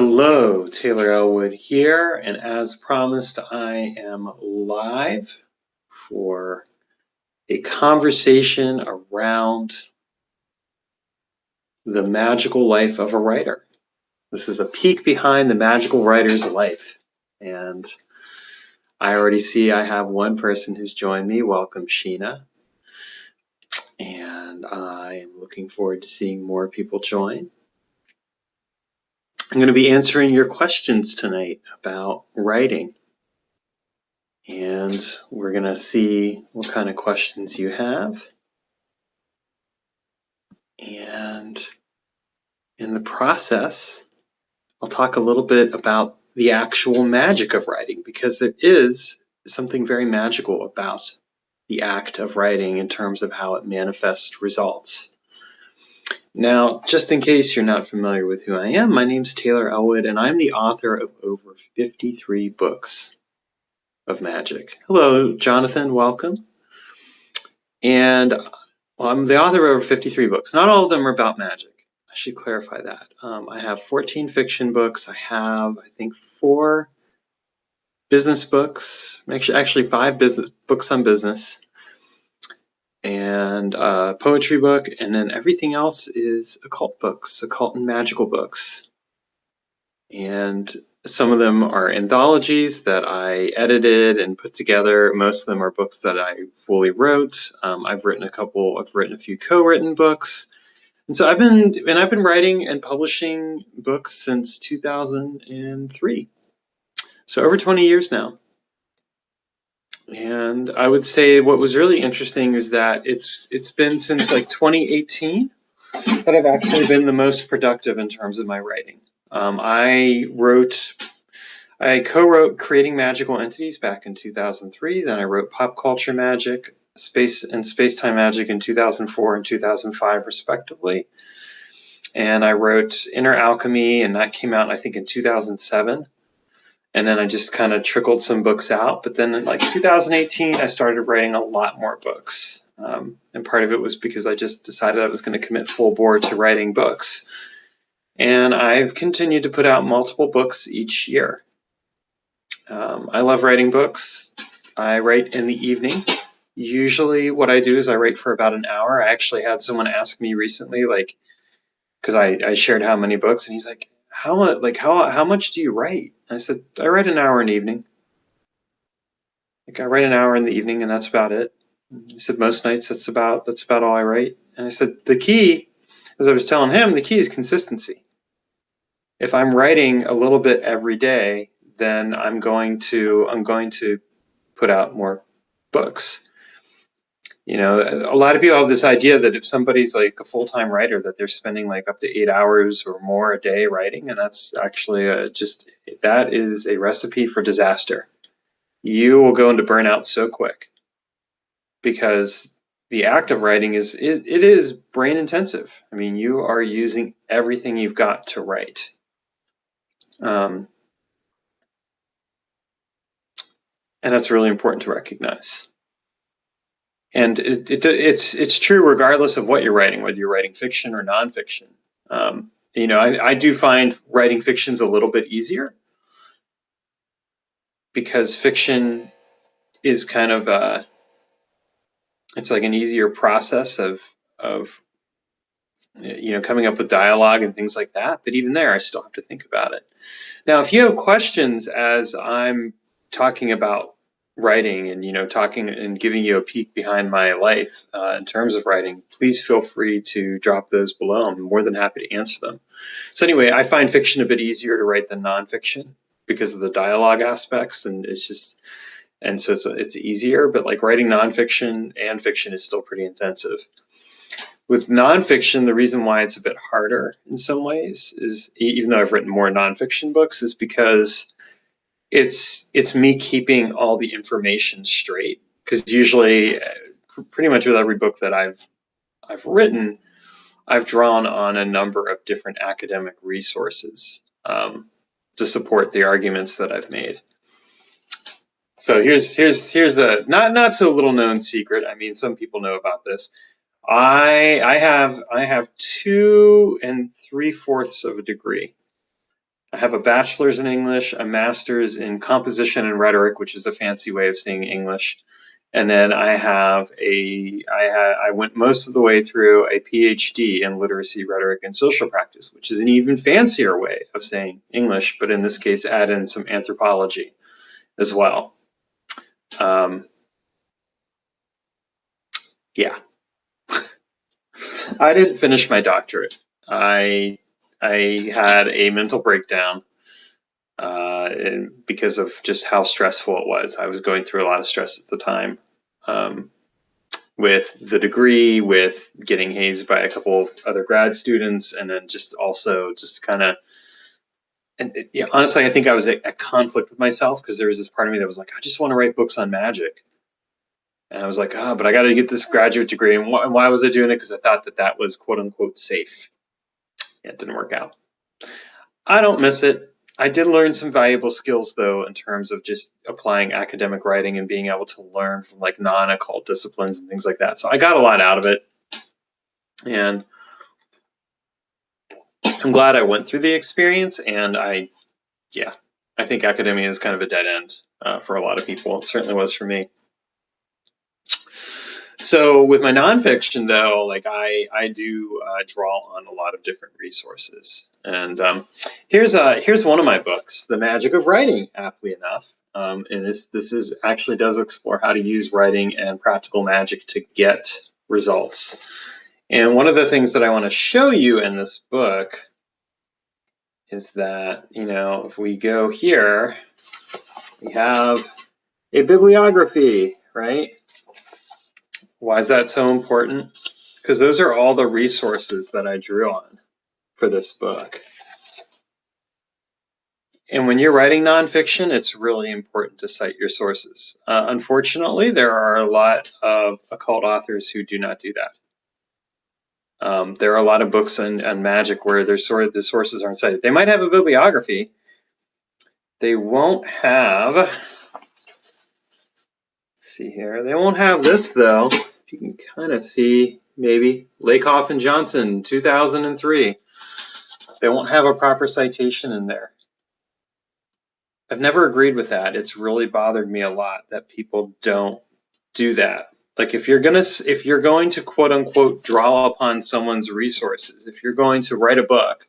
Hello, Taylor Ellwood here, and as promised, I am live for a conversation around the magical life of a writer. This is a peek behind the magical writer's life, and I already see I have one person who's joined me. Welcome, Sheena, and I am looking forward to seeing more people join. I'm going to be answering your questions tonight about writing. And we're going to see what kind of questions you have. And in the process, I'll talk a little bit about the actual magic of writing, because there is something very magical about the act of writing in terms of how it manifests results. Now, just in case you're not familiar with who I am, my name's Taylor Ellwood, and I'm the author of over 53 books of magic. Hello, Jonathan, welcome. And I'm the author of over 53 books. Not all of them are about magic. I should clarify that. I have 14 fiction books. I have, I think, 4 business books, actually 5 business books on business, and a poetry book, and then everything else is occult books, occult and magical books. And some of them are anthologies that I edited and put together. Most of them are books that I fully wrote. I've written a few co-written books. And so I've been writing and publishing books since 2003. So over 20 years now. And I would say what was really interesting is that it's been since like 2018 that I've actually been the most productive in terms of my writing. I co-wrote Creating Magical Entities back in 2003. Then I wrote Pop Culture Magic, Space and Space-Time Magic in 2004 and 2005, respectively. And I wrote Inner Alchemy, and that came out, I think, in 2007. And then I just kind of trickled some books out. But then in like 2018, I started writing a lot more books. And part of it was because I just decided I was going to commit full bore to writing books. And I've continued to put out multiple books each year. I love writing books. I write in the evening. Usually what I do is I write for about an hour. I actually had someone ask me recently, because I shared how many books, and he's like, how much do you write? And I said, I write an hour in the evening. I write an hour in the evening, and that's about it. He said, most nights that's about all I write. And I said, the key, as I was telling him, the key is consistency. If I'm writing a little bit every day, then I'm going to put out more books. A lot of people have this idea that if somebody's like a full-time writer, that they're spending like up to 8 hours or more a day writing, and that's actually that is a recipe for disaster. You will go into burnout so quick, because the act of writing it is brain intensive. I mean, you are using everything you've got to write. And that's really important to recognize. And it's true regardless of what you're writing, whether you're writing fiction or nonfiction. I do find writing fiction's a little bit easier, because fiction is kind of it's like an easier process of coming up with dialogue and things like that. But even there, I still have to think about it. Now, if you have questions as I'm talking about writing and talking and giving you a peek behind my life in terms of writing, please feel free to drop those below. I'm more than happy to answer them. So anyway, I find fiction a bit easier to write than nonfiction because of the dialogue aspects, and so it's easier. But like writing nonfiction and fiction is still pretty intensive. With nonfiction, the reason why it's a bit harder in some ways is, even though I've written more nonfiction books, is because it's me keeping all the information straight. Because usually, pretty much with every book that I've written, I've drawn on a number of different academic resources to support the arguments that I've made. So here's a not so little known secret. I mean, some people know about this. I have 2 3/4 of a degree I have a bachelor's in English, a master's in composition and rhetoric, which is a fancy way of saying English. And then I went most of the way through a PhD in literacy, rhetoric, and social practice, which is an even fancier way of saying English, but in this case, add in some anthropology as well. Yeah. I didn't finish my doctorate. I had a mental breakdown because of just how stressful it was. I was going through a lot of stress at the time, with the degree, with getting hazed by a couple of other grad students, and then just also just kind of. And yeah, honestly, I think I was at conflict with myself because there was this part of me that was like, I just want to write books on magic. And I was like, but I got to get this graduate degree. And why was I doing it? Because I thought that was quote unquote safe. Yeah, it didn't work out. I don't miss it. I did learn some valuable skills, though, in terms of just applying academic writing and being able to learn from like non-occult disciplines and things like that. So I got a lot out of it. And I'm glad I went through the experience. And I think academia is kind of a dead end for a lot of people. It certainly was for me. So with my nonfiction, though, like I do draw on a lot of different resources, and here's one of my books, The Magic of Writing, aptly enough, and this is actually does explore how to use writing and practical magic to get results. And one of the things that I want to show you in this book is that, if we go here, we have a bibliography, right? Why is that so important? Because those are all the resources that I drew on for this book. And when you're writing nonfiction, it's really important to cite your sources. Unfortunately, there are a lot of occult authors who do not do that. There are a lot of books on magic where the sources aren't cited. They might have a bibliography. They won't have, let's see here, they won't have this, though. You can kind of see, maybe, Lakoff and Johnson, 2003. They won't have a proper citation in there. I've never agreed with that. It's really bothered me a lot that people don't do that. Like if you're going to quote unquote draw upon someone's resources, if you're going to write a book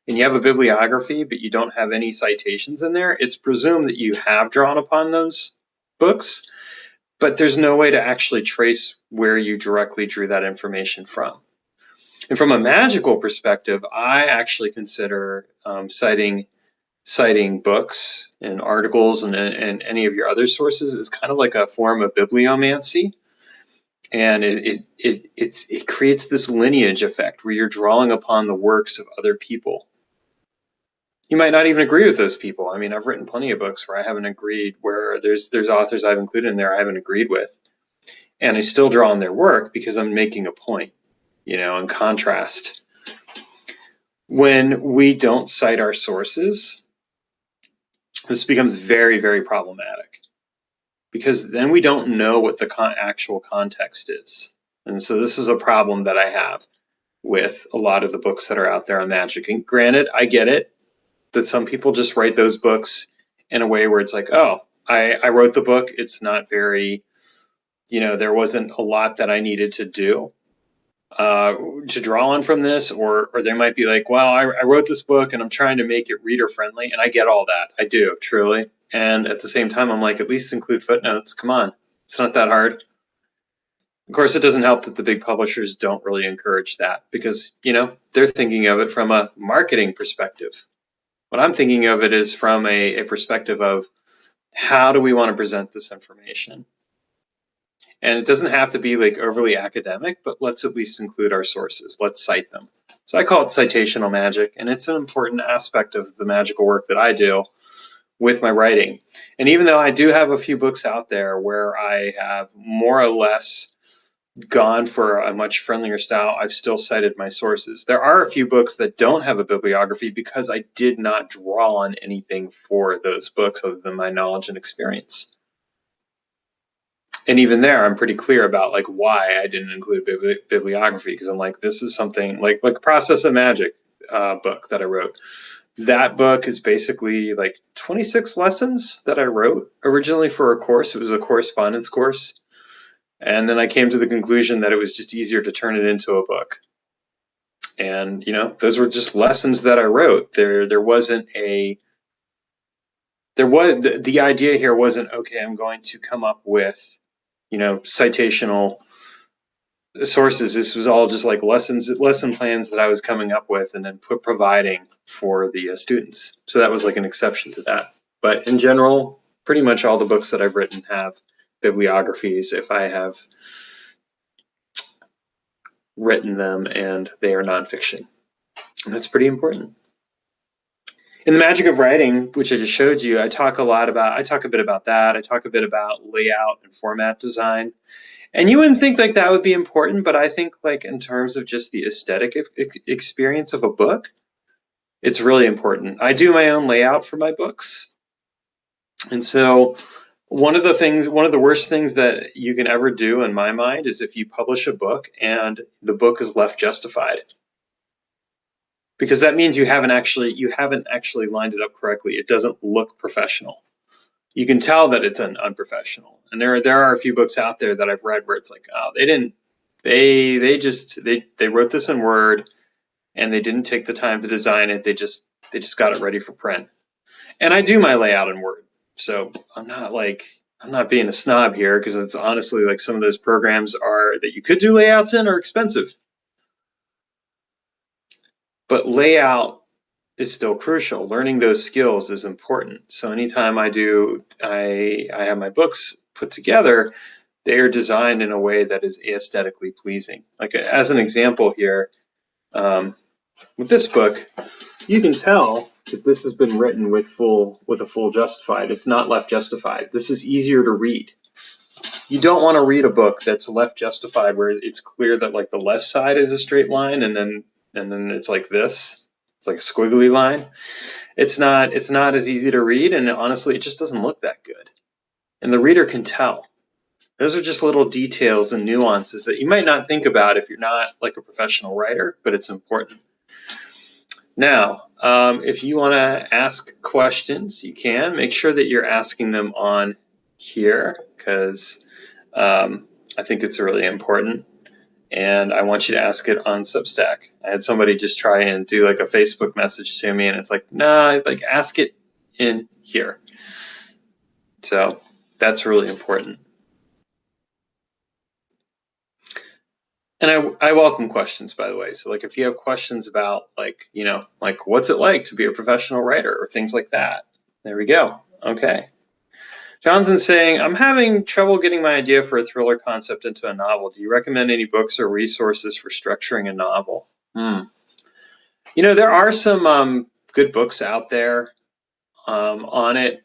and you have a bibliography but you don't have any citations in there, it's presumed that you have drawn upon those books, but there's no way to actually trace where you directly drew that information from. And from a magical perspective, I actually consider citing books and articles and any of your other sources is kind of like a form of bibliomancy. And it creates this lineage effect where you're drawing upon the works of other people. You might not even agree with those people. I mean, I've written plenty of books where I haven't agreed, where there's authors I've included in there I haven't agreed with. And I still draw on their work because I'm making a point, in contrast. When we don't cite our sources, this becomes very, very problematic because then we don't know what the actual context is. And so this is a problem that I have with a lot of the books that are out there on magic. And granted, I get it that some people just write those books in a way where it's like, oh, I wrote the book. It's not very, there wasn't a lot that I needed to do to draw on from this, or they might be like, well, I wrote this book and I'm trying to make it reader friendly, and I get all that. I do, truly. And at the same time, I'm like, at least include footnotes. Come on. It's not that hard. Of course, it doesn't help that the big publishers don't really encourage that because, they're thinking of it from a marketing perspective. What I'm thinking of it is from a perspective of how do we want to present this information? And it doesn't have to be like overly academic, but let's at least include our sources. Let's cite them. So I call it citational magic, and it's an important aspect of the magical work that I do with my writing. And even though I do have a few books out there where I have more or less gone for a much friendlier style, I've still cited my sources. There are a few books that don't have a bibliography because I did not draw on anything for those books other than my knowledge and experience. And even there, I'm pretty clear about like why I didn't include bibliography, because I'm like, this is something like Process of Magic. book that I wrote. That book is basically like 26 lessons that I wrote originally for a course. It was a correspondence course. And then I came to the conclusion that it was just easier to turn it into a book. And, you know, those were just lessons that I wrote. There wasn't a, there was, the idea here wasn't, okay, I'm going to come up with, you know, citational sources. This was all just like lesson plans that I was coming up with and then providing for the students. So that was like an exception to that. But in general, pretty much all the books that I've written have bibliographies if I have written them and they are nonfiction. And that's pretty important. In the magic of writing, which I just showed you, I talk a bit about that. I talk a bit about layout and format design. And you wouldn't think like that would be important, but I think like in terms of just the aesthetic experience of a book, it's really important. I do my own layout for my books. And so one of the worst things that you can ever do in my mind is if you publish a book and the book is left justified. Because that means you haven't actually lined it up correctly. It doesn't look professional. You can tell that it's unprofessional. And there are a few books out there that I've read where it's like, oh, they wrote this in Word and they didn't take the time to design it. They just got it ready for print. And I do my layout in Word. So I'm not being a snob here, because it's honestly like some of those programs that you could do layouts in are expensive. But layout is still crucial. Learning those skills is important. So anytime I have my books put together, they are designed in a way that is aesthetically pleasing. Like as an example here, with this book, you can tell that this has been written with a full justified. It's not left justified. This is easier to read. You don't want to read a book that's left justified where it's clear that like the left side is a straight line and then it's like this. It's like a squiggly line. It's not as easy to read, and honestly, it just doesn't look that good. And the reader can tell. Those are just little details and nuances that you might not think about if you're not like a professional writer, but it's important. Now, if you want to ask questions, you can. Make sure that you're asking them on here, because I think it's really important. And I want you to ask it on Substack. I had somebody just try and do like a Facebook message to me, and it's like, nah, like ask it in here. So that's really important. And I welcome questions, by the way. So like if you have questions about like, you know, like what's it like to be a professional writer or things like that, there we go. Okay. Jonathan's saying, I'm having trouble getting my idea for a thriller concept into a novel. Do you recommend any books or resources for structuring a novel? You know, there are some good books out there on it.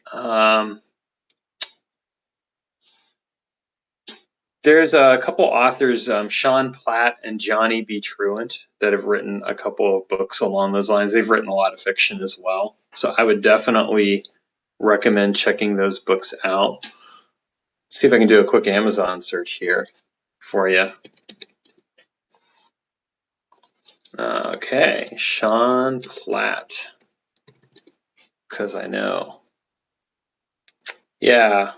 There's a couple authors, Sean Platt and Johnny B. Truant, that have written a couple of books along those lines. They've written a lot of fiction as well. So I would definitely recommend checking those books out. Let's see if I can do a quick Amazon search here for you. Okay, Sean Platt, because I know. Yeah.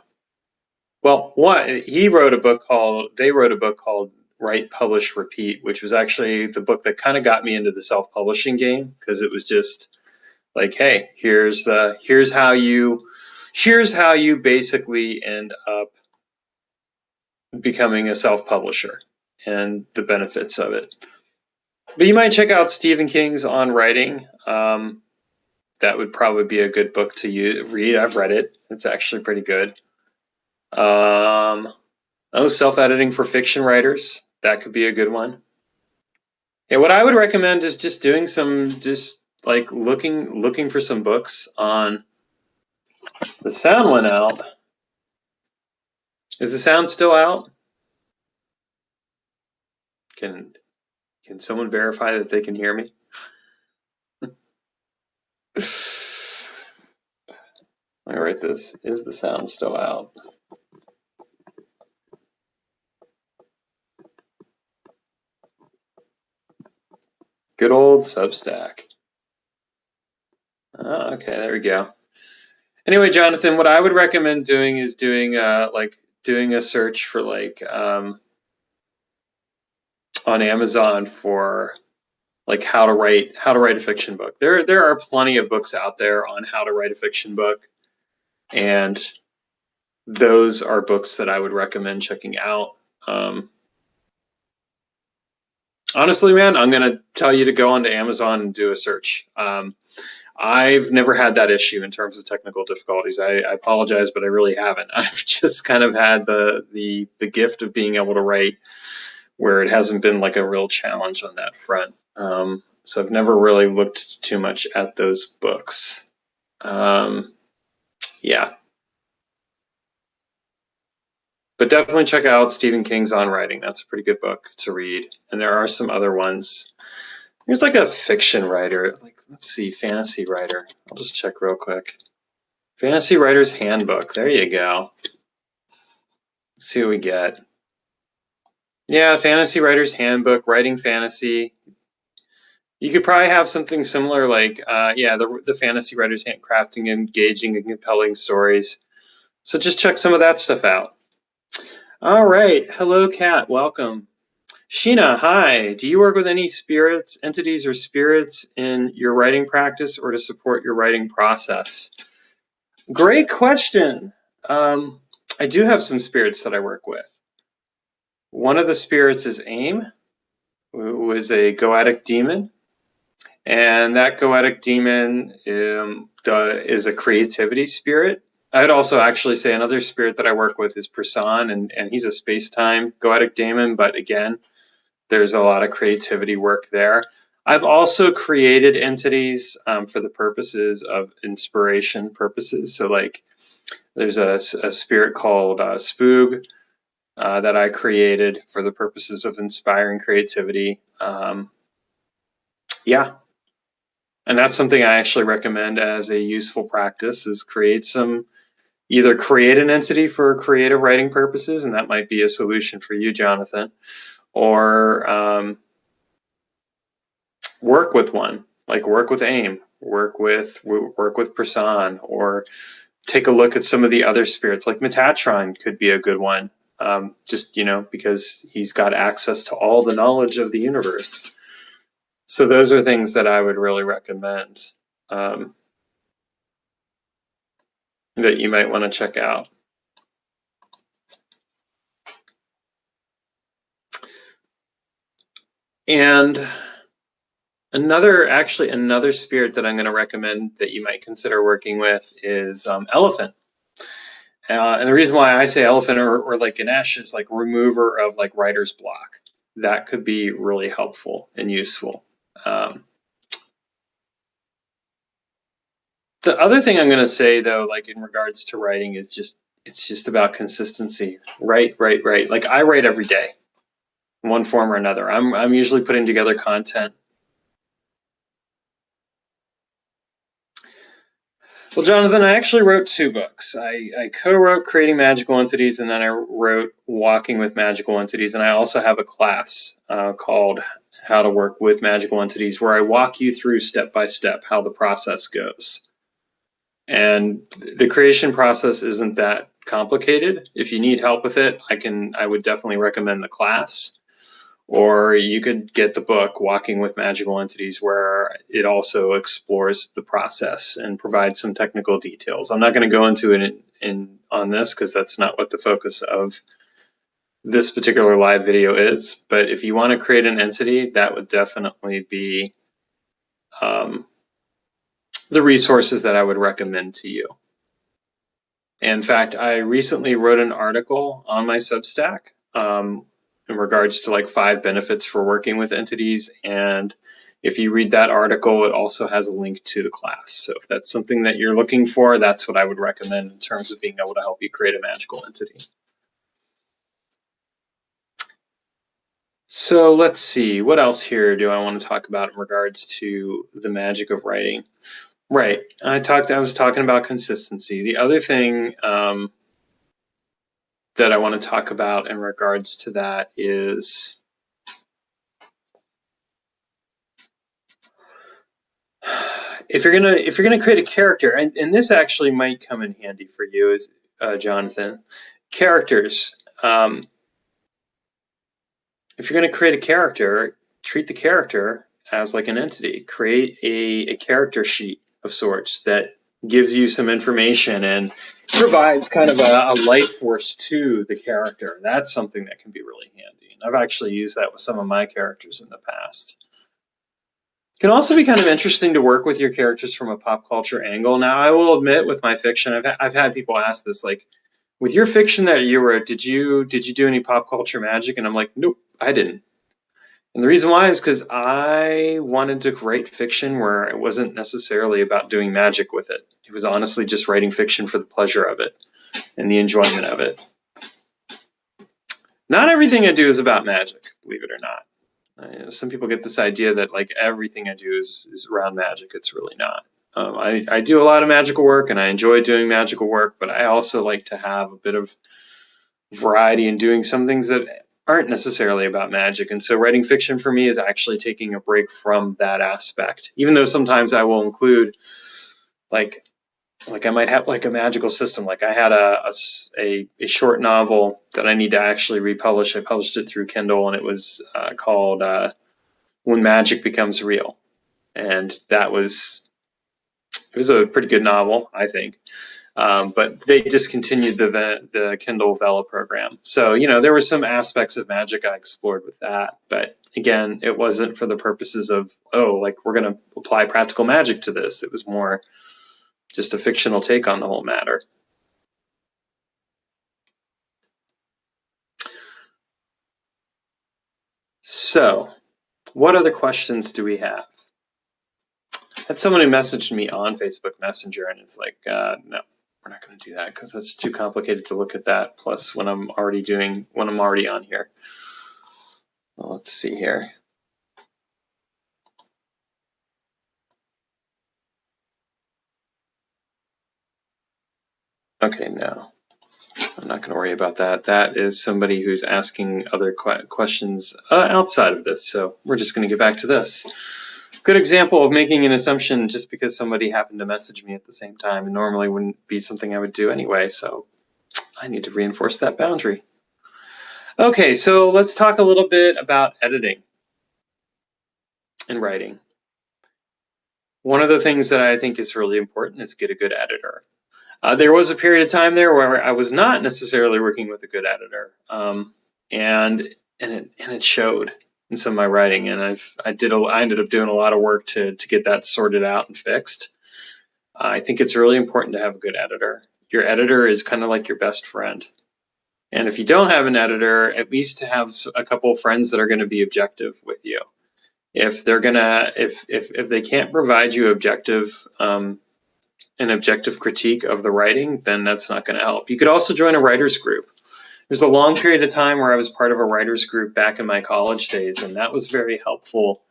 Well, they wrote a book called Write, Publish, Repeat, which was actually the book that kind of got me into the self-publishing game, because it was just like, hey, here's how you basically end up becoming a self-publisher and the benefits of it. But you might check out Stephen King's On Writing. That would probably be a good book to read. I've read it. It's actually pretty good. Self-editing for fiction writers. That could be a good one. Yeah, what I would recommend is just doing looking for some books on. The sound went out. Is the sound still out? Can someone verify that they can hear me? Let me write this. Is the sound still out? Good old Substack. Okay, there we go. Anyway, Jonathan, what I would recommend doing is doing a search for on Amazon for how to write a fiction book. There are plenty of books out there on how to write a fiction book, and those are books that I would recommend checking out. Honestly, man, I'm going to tell you to go onto Amazon and do a search. I've never had that issue in terms of technical difficulties. I apologize, but I really haven't. I've just kind of had the gift of being able to write where it hasn't been like a real challenge on that front. So I've never really looked too much at those books. Yeah. But definitely check out Stephen King's On Writing. That's a pretty good book to read. And there are some other ones. There's like a fiction writer, let's see, fantasy writer. I'll just check real quick. Fantasy Writer's Handbook. There you go. Let's see what we get. Yeah, Fantasy Writer's Handbook, writing fantasy. You could probably have something similar the Fantasy Writer's Hand, crafting engaging and compelling stories. So just check some of that stuff out. All right. Hello, Kat. Welcome. Sheena, hi. Do you work with any spirits, entities, or spirits in your writing practice or to support your writing process? Great question. I do have some spirits that I work with. One of the spirits is AIM, who is a goetic demon. And that goetic demon is a creativity spirit. I'd also actually say another spirit that I work with is Prasan, and he's a space-time goetic demon, but again, there's a lot of creativity work there. I've also created entities for the purposes of inspiration purposes. So there's a spirit called Spoog that I created for the purposes of inspiring creativity. Yeah. And that's something I actually recommend as a useful practice is either create an entity for creative writing purposes, and that might be a solution for you, Jonathan, or work with one, like work with AIM, work with Prasan, or take a look at some of the other spirits, like Metatron could be a good one, just, because he's got access to all the knowledge of the universe. So those are things that I would really recommend that you might want to check out. And another spirit that I'm going to recommend that you might consider working with is Elephant. And the reason why I say Elephant or like Ganesh is like remover of like writer's block. That could be really helpful and useful. The other thing I'm going to say, though, like in regards to writing, is it's just about consistency. Right. Like I write every day, in one form or another. I'm usually putting together content. Well, Jonathan, I actually wrote 2 books. I co-wrote Creating Magical Entities, and then I wrote Walking with Magical Entities. And I also have a class called How to Work with Magical Entities, where I walk you through step by step how the process goes. And the creation process isn't that complicated. If you need help with it, I would definitely recommend the class. Or you could get the book Walking with Magical Entities, where it also explores the process and provides some technical details. I'm not going to go into it on this because that's not what the focus of this particular live video is. But if you want to create an entity, that would definitely be the resources that I would recommend to you. In fact, I recently wrote an article on my Substack in regards to like 5 benefits for working with entities. And if you read that article, it also has a link to the class. So if that's something that you're looking for, that's what I would recommend in terms of being able to help you create a magical entity. So let's see, what else here do I want to talk about in regards to the magic of writing? Right. I was talking about consistency. The other thing that I want to talk about in regards to that is if you're gonna create a character, and this actually might come in handy for you, as Jonathan, characters. If you're gonna create a character, treat the character as like an entity. Create a character sheet of sorts that gives you some information and provides kind of a life force to the character. That's something that can be really handy. And I've actually used that with some of my characters in the past. It can also be kind of interesting to work with your characters from a pop culture angle. Now, I will admit, with my fiction, I've had people ask this, like, with your fiction that you wrote, did you do any pop culture magic? And I'm like, nope, I didn't. And the reason why is because I wanted to write fiction where it wasn't necessarily about doing magic with it. It was honestly just writing fiction for the pleasure of it and the enjoyment of it. Not everything I do is about magic, believe it or not. Some people get this idea that like everything I do is around magic. It's really not. I do a lot of magical work and I enjoy doing magical work, but I also like to have a bit of variety in doing some things that aren't necessarily about magic. And so writing fiction for me is actually taking a break from that aspect, even though sometimes I will include like I might have like a magical system. Like I had a short novel that I need to actually republish. I published it through Kindle, and it was called When Magic Becomes Real. And it was a pretty good novel, I think. But they discontinued the Kindle Vella program. So, there were some aspects of magic I explored with that. But again, it wasn't for the purposes of, we're going to apply practical magic to this. It was more just a fictional take on the whole matter. So, what other questions do we have? I had someone who messaged me on Facebook Messenger, and it's like, no, we're not going to do that because that's too complicated to look at that. Plus, when I'm already on here. Well, let's see here. Okay, no, I'm not going to worry about that. That is somebody who's asking other questions outside of this. So we're just going to get back to this. Good example of making an assumption just because somebody happened to message me at the same time. Normally wouldn't be something I would do anyway. So I need to reinforce that boundary. Okay, so let's talk a little bit about editing and writing. One of the things that I think is really important is get a good editor. There was a period of time there where I was not necessarily working with a good editor, and it showed in some of my writing. And I ended up doing a lot of work to get that sorted out and fixed. I think it's really important to have a good editor. Your editor is kind of like your best friend. And if you don't have an editor, at least to have a couple of friends that are going to be objective with you. If they can't provide you an objective critique of the writing, then that's not going to help. You could also join a writer's group. There's a long period of time where I was part of a writer's group back in my college days, and that was very helpful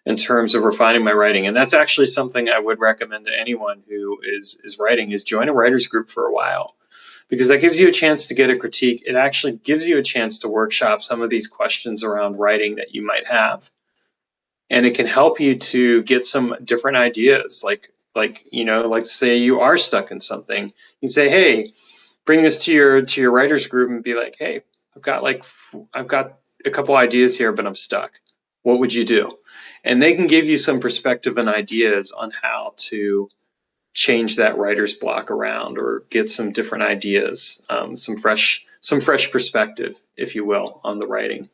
in terms of refining my writing. And that's actually something I would recommend to anyone who is writing, is join a writer's group for a while, because that gives you a chance to get a critique. It actually gives you a chance to workshop some of these questions around writing that you might have. And it can help you to get some different ideas, like say you are stuck in something. You say, hey, bring this to your writers group and be like, hey, I've got a couple ideas here, but I'm stuck. What would you do? And they can give you some perspective and ideas on how to change that writer's block around, or get some different ideas, some fresh perspective, if you will, on the writing.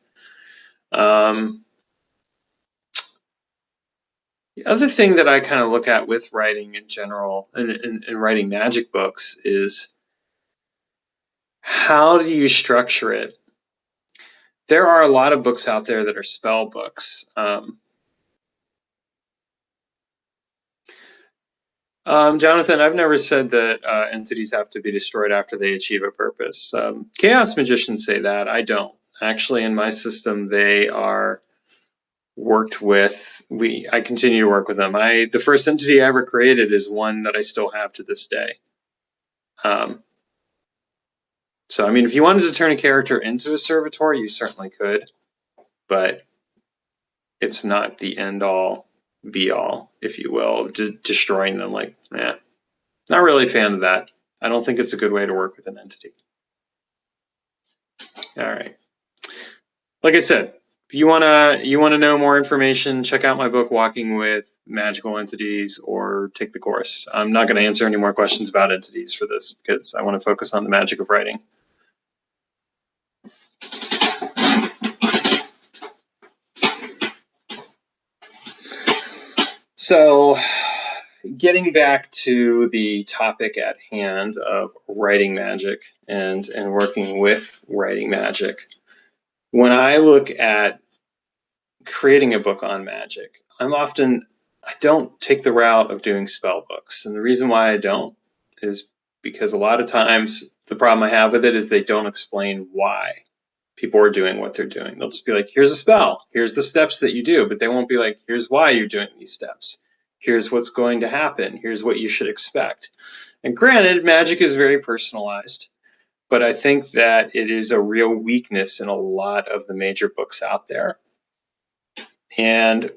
The other thing that I kind of look at with writing in general, and writing magic books, is how do you structure it? There are a lot of books out there that are spell books. Jonathan, I've never said that entities have to be destroyed after they achieve a purpose. Chaos magicians say that. I don't. Actually, in my system, they are worked with. I continue to work with them. The first entity I ever created is one that I still have to this day. So, I mean, if you wanted to turn a character into a servitor, you certainly could, but it's not the end all be all, if you will, destroying them. Like, not really a fan of that. I don't think it's a good way to work with an entity. All right. Like I said, if you wanna know more information, check out my book, Walking with Magical Entities, or take the course. I'm not going to answer any more questions about entities for this because I want to focus on the magic of writing. So, getting back to the topic at hand of writing magic and working with writing magic, when I look at creating a book on magic, I don't take the route of doing spell books. And the reason why I don't is because a lot of times the problem I have with it is they don't explain why people are doing what they're doing. They'll just be like, here's a spell, here's the steps that you do, but they won't be like, here's why you're doing these steps. Here's what's going to happen. Here's what you should expect. And granted, magic is very personalized, but I think that it is a real weakness in a lot of the major books out there. And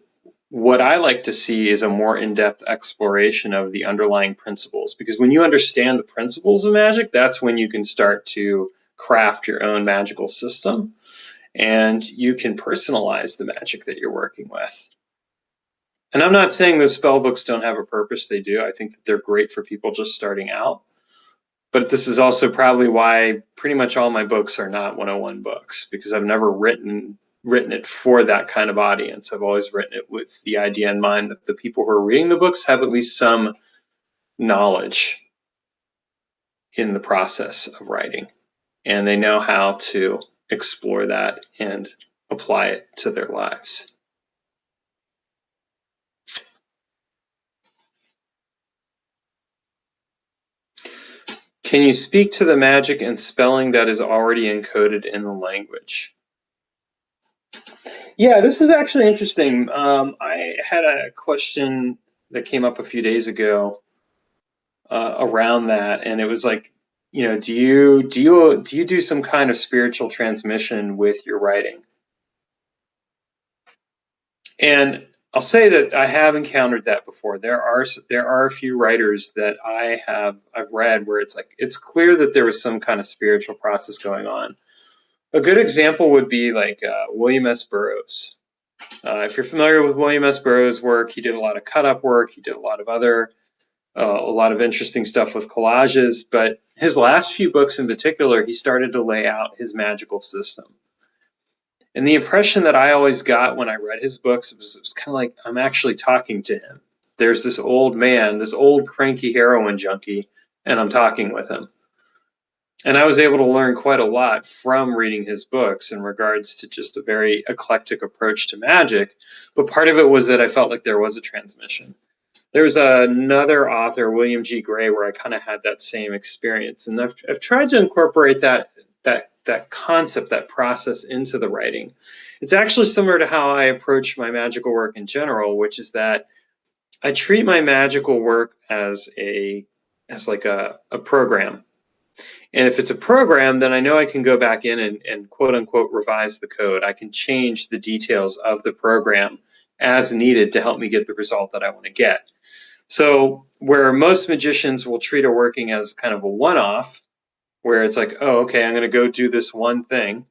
what I like to see is a more in-depth exploration of the underlying principles, because when you understand the principles of magic, that's when you can start to craft your own magical system, and you can personalize the magic that you're working with. And I'm not saying the spell books don't have a purpose. They do. I think that they're great for people just starting out. But this is also probably why pretty much all my books are not 101 books, because I've never written it for that kind of audience. I've always written it with the idea in mind that the people who are reading the books have at least some knowledge in the process of writing, and they know how to explore that and apply it to their lives. Can you speak to the magic and spelling that is already encoded in the language? Yeah, this is actually interesting. I had a question that came up a few days ago around that, and it was like, do you do some kind of spiritual transmission with your writing? And I'll say that I have encountered that before. There are a few writers that I've read where it's like it's clear that there was some kind of spiritual process going on. A good example would be like William S. Burroughs. If you're familiar with William S. Burroughs' work, he did a lot of cut-up work. He did a lot of interesting stuff with collages. But his last few books in particular, he started to lay out his magical system. And the impression that I always got when I read his books it was kind of like I'm actually talking to him. There's this old man, this old cranky heroin junkie, and I'm talking with him. And I was able to learn quite a lot from reading his books in regards to just a very eclectic approach to magic. But part of it was that I felt like there was a transmission. There was another author, William G. Gray, where I kind of had that same experience. And I've tried to incorporate that concept, that process into the writing. It's actually similar to how I approach my magical work in general, which is that I treat my magical work as like a program. And if it's a program, then I know I can go back in and quote unquote revise the code. I can change the details of the program as needed to help me get the result that I want to get. So where most magicians will treat a working as kind of a one-off, where it's like, oh, okay, I'm going to go do this one thing.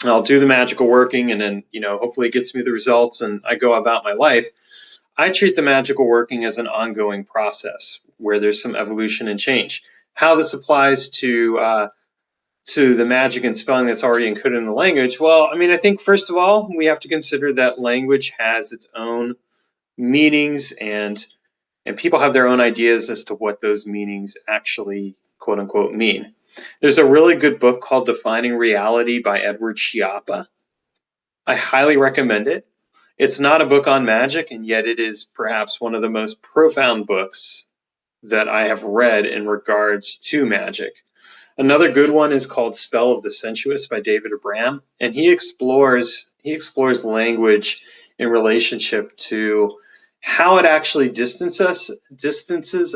I'll do the magical working and then, hopefully it gets me the results and I go about my life. I treat the magical working as an ongoing process where there's some evolution and change. How this applies to the magic and spelling that's already encoded in the language, well, I think first of all, we have to consider that language has its own meanings and people have their own ideas as to what those meanings actually quote unquote mean. There's a really good book called Defining Reality by Edward Schiappa. I highly recommend it. It's not a book on magic, and yet it is perhaps one of the most profound books that I have read in regards to magic. Another good one is called Spell of the Sensuous by David Abram, and he explores language in relationship to how it actually distances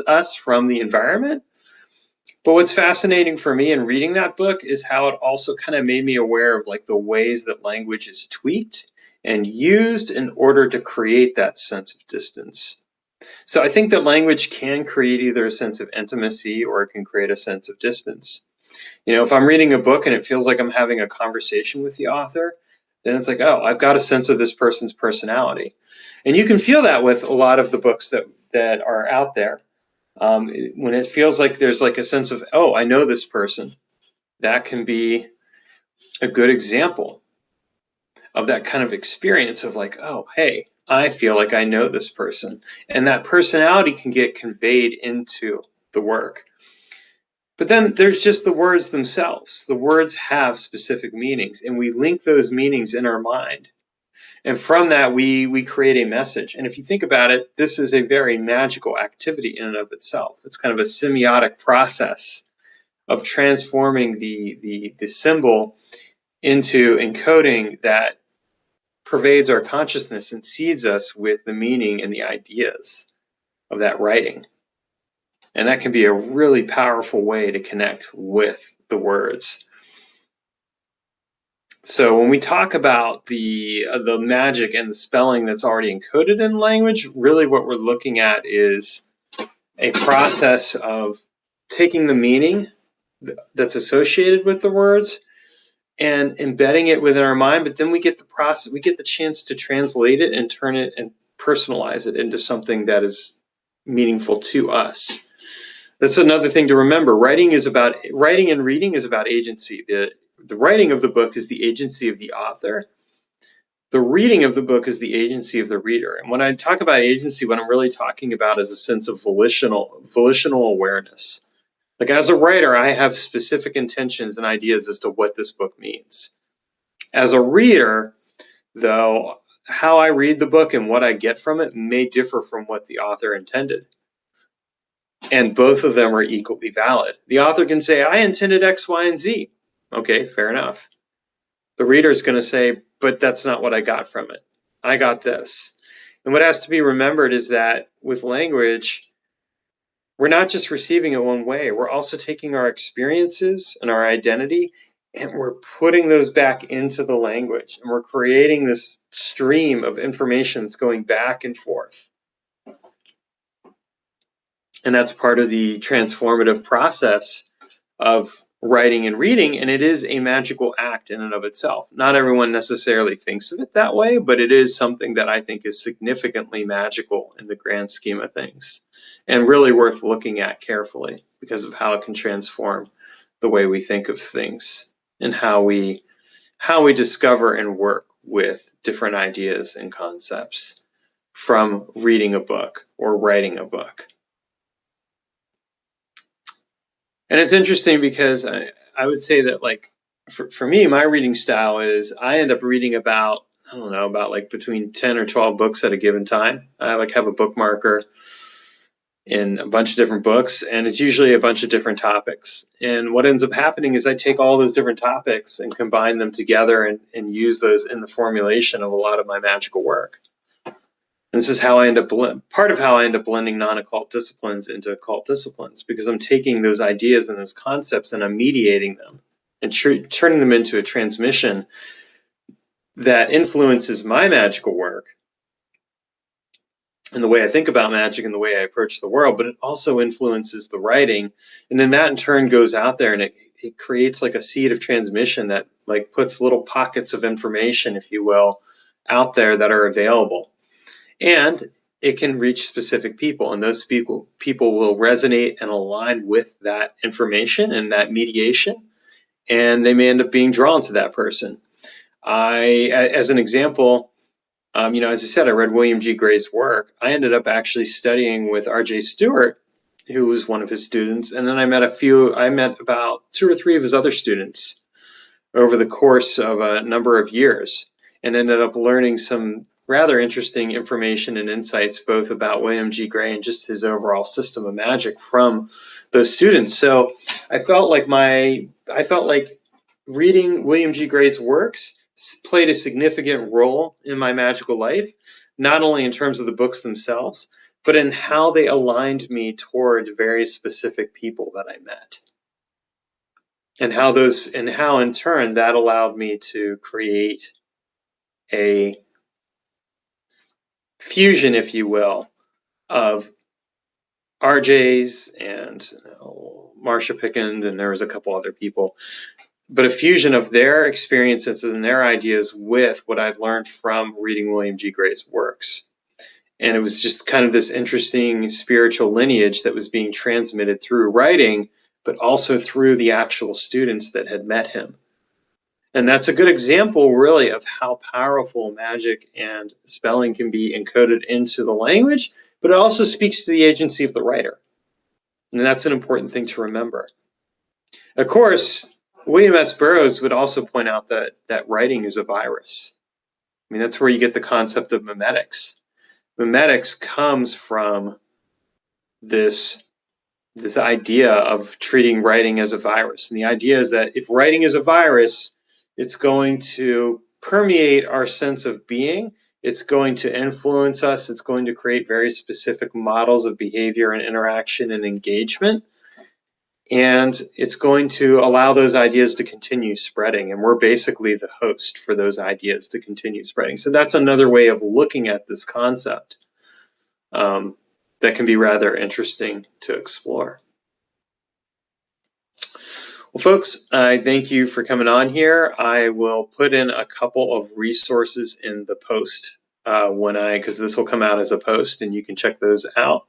us from the environment. But what's fascinating for me in reading that book is how it also kind of made me aware of like the ways that language is tweaked and used in order to create that sense of distance. So I think that language can create either a sense of intimacy or it can create a sense of distance. If I'm reading a book and it feels like I'm having a conversation with the author, then it's like, oh, I've got a sense of this person's personality. And you can feel that with a lot of the books that are out there. When it feels like there's like a sense of, oh, I know this person, that can be a good example of that kind of experience of like, oh, hey, I feel like I know this person. And that personality can get conveyed into the work. But then there's just the words themselves. The words have specific meanings, and we link those meanings in our mind. And from that, we create a message. And if you think about it, this is a very magical activity in and of itself. It's kind of a semiotic process of transforming the symbol into encoding that pervades our consciousness and seeds us with the meaning and the ideas of that writing. And that can be a really powerful way to connect with the words. So when we talk about the magic and the spelling that's already encoded in language, really what we're looking at is a process of taking the meaning that's associated with the words and embedding it within our mind, but then we get the chance to translate it and turn it and personalize it into something that is meaningful to us. That's another thing to remember. Writing and reading is about agency. The writing of the book is the agency of the author. The reading of the book is the agency of the reader. And when I talk about agency, what I'm really talking about is a sense of volitional awareness. Like as a writer, I have specific intentions and ideas as to what this book means. As a reader, though, how I read the book and what I get from it may differ from what the author intended. And both of them are equally valid. The author can say, I intended X, Y, and Z. Okay, fair enough. The reader is going to say, but that's not what I got from it. I got this. And what has to be remembered is that with language, we're not just receiving it one way. We're also taking our experiences and our identity and we're putting those back into the language. And we're creating this stream of information that's going back and forth. And that's part of the transformative process of writing and reading, and it is a magical act in and of itself. Not everyone necessarily thinks of it that way, but it is something that I think is significantly magical in the grand scheme of things, and really worth looking at carefully because of how it can transform the way we think of things and how we discover and work with different ideas and concepts from reading a book or writing a book. And it's interesting because I would say that like for me, my reading style is I end up reading about like between 10 or 12 books at a given time. I like have a bookmarker in a bunch of different books, and it's usually a bunch of different topics. And what ends up happening is I take all those different topics and combine them together and use those in the formulation of a lot of my magical work. And this is how I end up part of how I end up blending non-occult disciplines into occult disciplines, because I'm taking those ideas and those concepts and I'm mediating them and turning them into a transmission that influences my magical work and the way I think about magic and the way I approach the world, but it also influences the writing. And then that in turn goes out there and it creates like a seed of transmission that like puts little pockets of information, if you will, out there that are available. And it can reach specific people, and those people will resonate and align with that information and that mediation, and they may end up being drawn to that person. As an example, as I said, I read William G. Gray's work. I ended up actually studying with R.J. Stewart, who was one of his students, and then I met about 2 or 3 of his other students over the course of a number of years, and ended up learning some rather interesting information and insights both about William G. Gray and just his overall system of magic from those students. So I felt like reading William G. Gray's works played a significant role in my magical life, not only in terms of the books themselves, but in how they aligned me toward very specific people that I met. And how in turn that allowed me to create a fusion, if you will, of RJ's and Marsha Pickens, and there was a couple other people, but a fusion of their experiences and their ideas with what I'd learned from reading William G. Gray's works. And it was just kind of this interesting spiritual lineage that was being transmitted through writing, but also through the actual students that had met him. And that's a good example, really, of how powerful magic and spelling can be encoded into the language, but it also speaks to the agency of the writer. And that's an important thing to remember. Of course, William S. Burroughs would also point out that writing is a virus. I mean, that's where you get the concept of memetics. Memetics comes from this idea of treating writing as a virus. And the idea is that if writing is a virus, it's going to permeate our sense of being. It's going to influence us. It's going to create very specific models of behavior and interaction and engagement. And it's going to allow those ideas to continue spreading. And we're basically the host for those ideas to continue spreading. So that's another way of looking at this concept that can be rather interesting to explore. Well, folks, I thank you for coming on here. I will put in a couple of resources in the post because this will come out as a post, and you can check those out.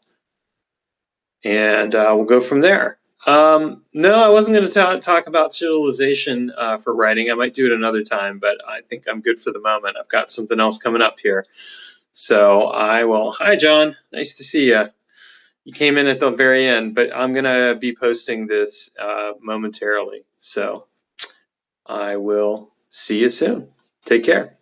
And we'll go from there. No, I wasn't going to talk about serialization for writing. I might do it another time, but I think I'm good for the moment. I've got something else coming up here. So I will. Hi, John. Nice to see you. You came in at the very end, but I'm going to be posting this momentarily. So I will see you soon. Take care.